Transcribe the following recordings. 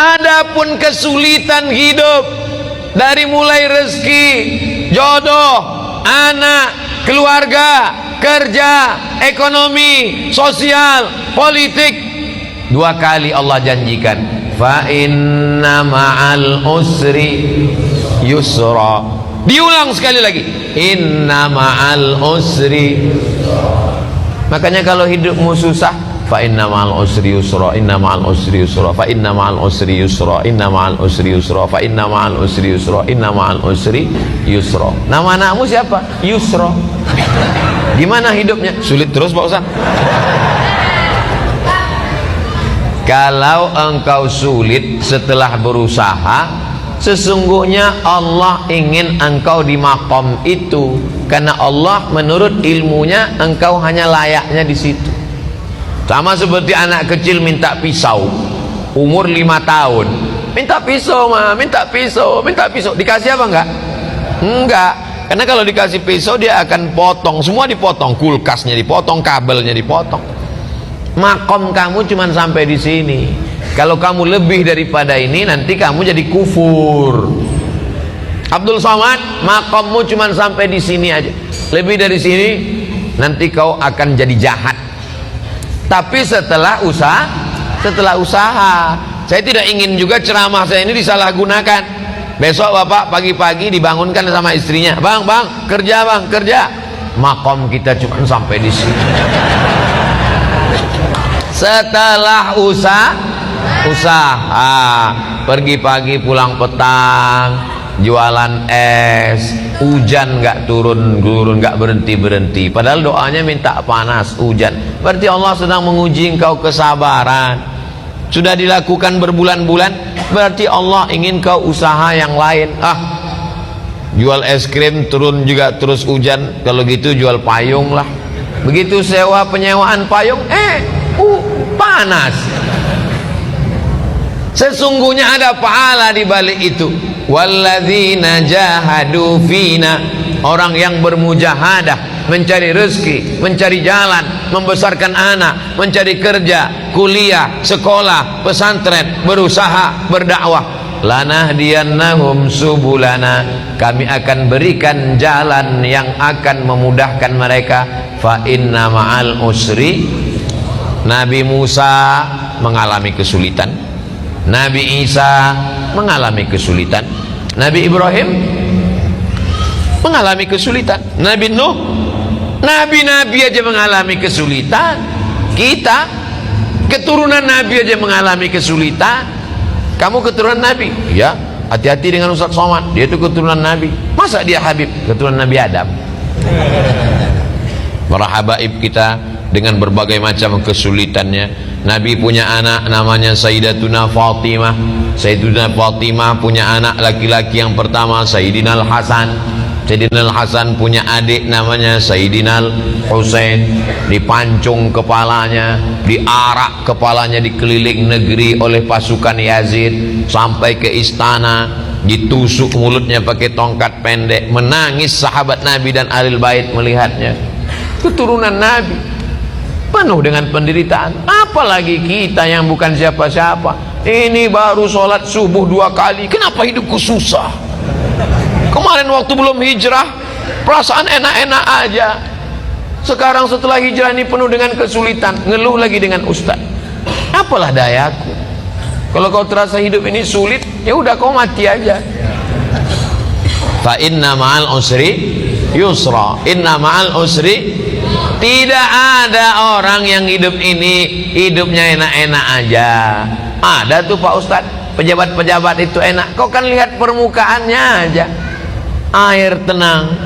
Adapun kesulitan hidup, dari mulai rezeki, jodoh, anak, keluarga, kerja, ekonomi, sosial, politik, 2 kali Allah janjikan, fa inna ma'al usri yusra. Diulang sekali lagi, inna ma'al usri. Makanya kalau hidupmu susah, fa inna ma'al usri yusra, inna ma'al usri yusra, fa inna ma'al usri yusra, inna ma'al usri yusra, fa inna ma'al usri yusra, inna ma'al usri yusra. Nama anakmu siapa? Yusra. Gimana hidupnya? Sulit terus Pak Ustaz. Kalau engkau sulit setelah berusaha, sesungguhnya Allah ingin engkau di makom itu, karena Allah menurut ilmunya engkau hanya layaknya di situ. Sama seperti anak kecil minta pisau, umur 5 tahun, minta pisau mah, minta pisau, minta pisau. Dikasih apa enggak? Enggak. Karena kalau dikasih pisau dia akan potong, semua dipotong, kulkasnya dipotong, kabelnya dipotong. Makom kamu cuma sampai di sini. Kalau kamu lebih daripada ini, nanti kamu jadi kufur. Abdul Somad, makommu cuma sampai di sini aja. Lebih dari sini, nanti kau akan jadi jahat. Tapi setelah usaha, saya tidak ingin juga ceramah saya ini disalahgunakan. Besok bapak pagi-pagi dibangunkan sama istrinya, bang, kerja bang, kerja. Makom kita cuma sampai di sini. Setelah usaha, pergi pagi pulang petang, jualan es, hujan nggak turun nggak berhenti. Padahal doanya minta panas, hujan. Berarti Allah sedang menguji engkau kesabaran. Sudah dilakukan berbulan-bulan, berarti Allah ingin kau usaha yang lain. Jual es krim turun juga terus hujan, kalau gitu jual payung lah. Begitu sewa penyewaan payung, panas. Sesungguhnya ada pahala di balik itu. Walladzina jahadu fina, orang yang bermujahadah, mencari rezeki, mencari jalan, membesarkan anak, mencari kerja, kuliah, sekolah, pesantren, berusaha, berdakwah. Lanahdiyannahum subulana, kami akan berikan jalan yang akan memudahkan mereka. Fa inna ma'al usri. Nabi Musa mengalami kesulitan, Nabi Isa mengalami kesulitan, Nabi Ibrahim mengalami kesulitan, Nabi Nuh, nabi-nabi aja mengalami kesulitan. Kita keturunan Nabi aja mengalami kesulitan. Kamu keturunan Nabi? Ya, hati-hati dengan Ustaz Somad, dia itu keturunan Nabi. Masa dia Habib? Keturunan Nabi Adam. Para habaib kita dengan berbagai macam kesulitannya. Nabi punya anak namanya Sayyidatuna Fatimah. Sayyidatuna Fatimah punya anak laki-laki yang pertama Sayyidina Al-Hasan. Sayyidina Al-Hasan punya adik namanya Sayyidina Al-Husain. Dipancung kepalanya, diarak kepalanya dikeliling negeri oleh pasukan Yazid sampai ke istana, ditusuk mulutnya pakai tongkat pendek. Menangis sahabat Nabi dan Ahlul Bait melihatnya. Keturunan Nabi penuh dengan penderitaan. Apalagi kita yang bukan siapa-siapa. Ini baru sholat subuh 2 kali, kenapa hidupku susah? Kemarin waktu belum hijrah perasaan enak-enak aja. Sekarang setelah hijrah ini penuh dengan kesulitan, ngeluh lagi dengan ustaz. Apalah dayaku? Kalau kau terasa hidup ini sulit, ya udah kau mati aja. Fa inna ma'al usri yusra, inna ma'al usri. Tidak ada orang yang hidup ini hidupnya enak-enak aja. Ada tuh Pak Ustadz, pejabat-pejabat itu enak. Kau kan lihat permukaannya aja, air tenang,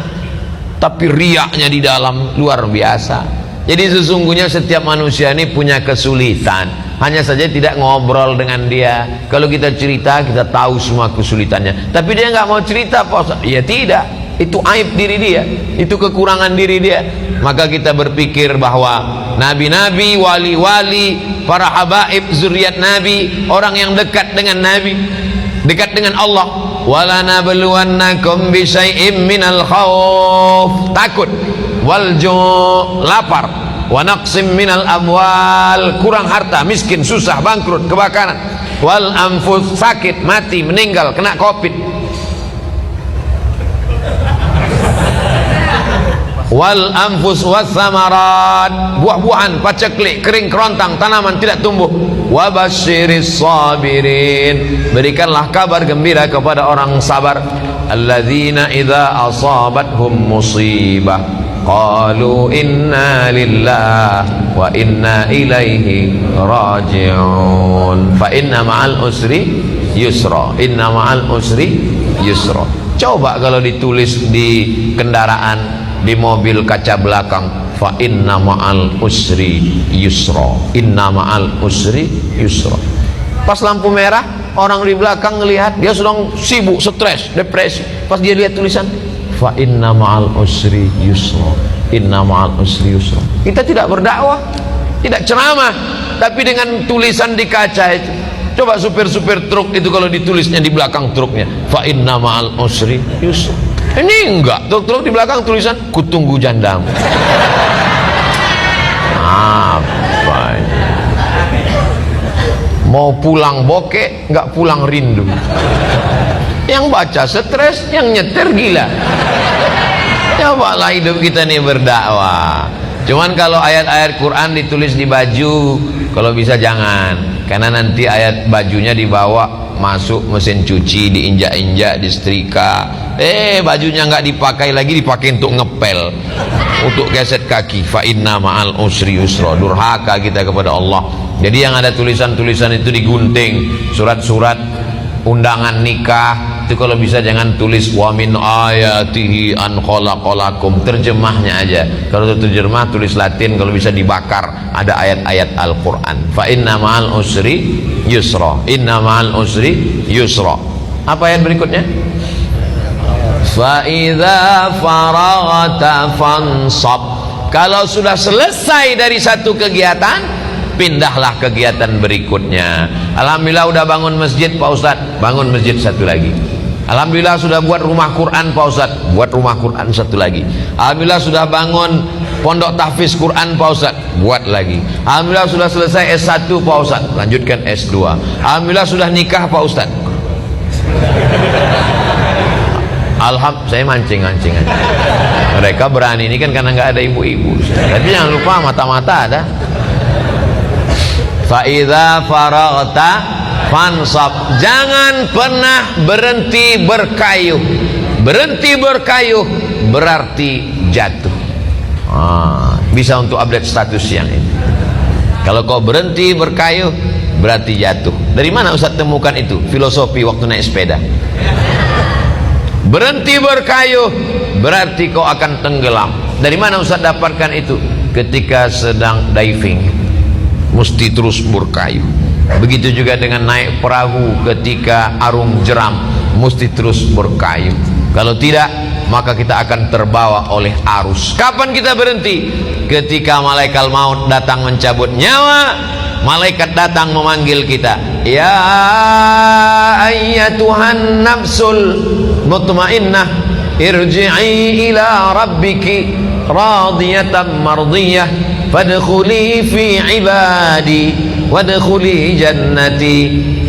tapi riaknya di dalam luar biasa. Jadi sesungguhnya setiap manusia ini punya kesulitan, hanya saja tidak ngobrol dengan dia. Kalau kita cerita, kita tahu semua kesulitannya, tapi dia nggak mau cerita Pak Ustadz. Ya tidak, itu aib diri dia, itu kekurangan diri dia. Maka kita berpikir bahwa nabi-nabi, wali-wali, para habaib, zuriat Nabi, orang yang dekat dengan Nabi, dekat dengan Allah. Walanabluwannakum bisyai'im minal khauf, takut, wal ju', lapar, wa naqsim minal amwal, kurang harta, miskin, susah, bangkrut, kebakaran, wal anfus, sakit, mati, meninggal, kena covid, wal anfus was samarat, buah-buahan, paceklik, kering kerontang, tanaman tidak tumbuh. Wa basyiris sabirin, berikanlah kabar gembira kepada orang sabar. Alladzina idza asabathum musibah qalu inna lillahi wa inna ilaihi raji'un. Fa inna ma'al usri yusra, inna ma'al usri yusra. Coba kalau ditulis di kendaraan, di mobil kaca belakang, fa inna ma'al usri yusra, inna ma'al usri yusra. Pas lampu merah, orang di belakang ngelihat dia sedang sibuk, stres, depresi. Pas dia lihat tulisan fa inna ma'al usri yusra, inna ma'al usri yusra. Kita tidak berdakwah, tidak ceramah, tapi dengan tulisan di kaca itu. Coba supir-supir truk itu kalau ditulisnya di belakang truknya fa inna ma'al usri yusra. Ini enggak, truk-truk di belakang tulisan kutunggu jandamu. Apa ini? Mau pulang bokeh, enggak pulang rindu. Yang baca stres, yang nyetir gila. Cobalah hidup kita nih berdakwah. Cuman kalau ayat-ayat Quran ditulis di baju, kalau bisa jangan, karena nanti ayat bajunya dibawa masuk mesin cuci, diinjak-injak, disetrika. Bajunya nggak dipakai lagi, dipakai untuk ngepel, untuk geset kaki. Fa inna ma'al usri yusra. Durhaka kita kepada Allah. Jadi yang ada tulisan-tulisan itu digunting, surat-surat undangan nikah itu kalau bisa jangan tulis wa min ayatihi an khalaqalakum, terjemahnya aja. Kalau terjemah tulis Latin, kalau bisa dibakar, ada ayat-ayat Al-Qur'an. Fa inna ma'al usri yusra, inna ma'al usri yusra. Apa ayat berikutnya? Fa idza faraghta fansab. Kalau sudah selesai dari satu kegiatan, pindahlah kegiatan berikutnya. Alhamdulillah udah bangun masjid Pak Ustaz, bangun masjid satu lagi. Alhamdulillah sudah buat rumah Quran Pak Ustaz, buat rumah Quran satu lagi. Alhamdulillah sudah bangun pondok tahfiz Quran Pak Ustaz, buat lagi. Alhamdulillah sudah selesai S1 Pak Ustaz, lanjutkan S2. Alhamdulillah sudah nikah Pak Ustaz. Saya mancing-mancing aja. Mereka berani ini kan karena nggak ada ibu-ibu. Tapi jangan lupa mata-mata ada. Fa idza faraghta fansab. Jangan pernah berhenti berkayuh. Berhenti berkayuh berarti jatuh. Bisa untuk update status yang ini. Kalau kau berhenti berkayuh berarti jatuh. Dari mana Ustaz temukan itu? Filosofi waktu naik sepeda. Berhenti berkayuh berarti kau akan tenggelam. Dari mana Ustaz dapatkan itu? Ketika sedang diving mesti terus berkayuh. Begitu juga dengan naik perahu ketika arung jeram, mesti terus berkayuh. Kalau tidak, maka kita akan terbawa oleh arus. Kapan kita berhenti? Ketika malaikat maut datang mencabut nyawa, malaikat datang memanggil kita, ya ayyatuhan nafsul mutmainnah, irji'i ila rabbiki radiyatan mardiyah, fadkhuli fi ibadi wadkhuli jannati.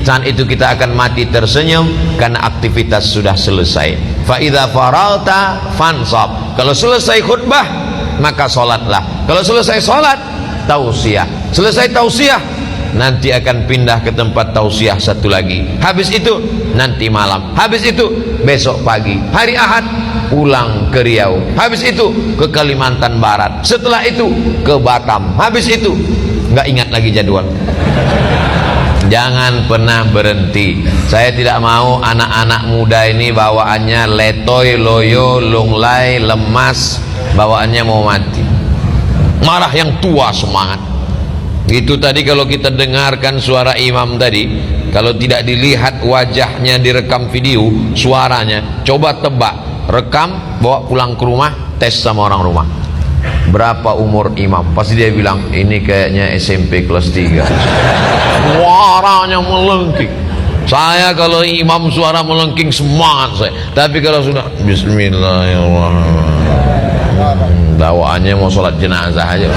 Saat itu kita akan mati tersenyum karena aktivitas sudah selesai. Fa idza faragta fansab. Kalau selesai khutbah maka salatlah. Kalau selesai salat tausiah. Selesai tausiah nanti akan pindah ke tempat tausiah satu lagi. Habis itu nanti malam. Habis itu besok pagi. Hari Ahad pulang ke Riau. Habis itu ke Kalimantan Barat. Setelah itu ke Batam. Habis itu nggak ingat lagi jadwal. Jangan pernah berhenti. Saya tidak mau anak-anak muda ini bawaannya letoy, loyo, lunglai, lemas, bawaannya mau mati. Marah yang tua semangat. Itu tadi kalau kita dengarkan suara imam tadi, kalau tidak dilihat wajahnya direkam video, suaranya, coba tebak, rekam, bawa pulang ke rumah, tes sama orang rumah. Berapa umur imam? Pasti dia bilang ini kayaknya SMP kelas 3. Suaranya melengking. Saya kalau imam suara melengking semangat saya. Tapi kalau sudah Bismillahirrahmanirrahim, bawaannya mau sholat jenazah aja.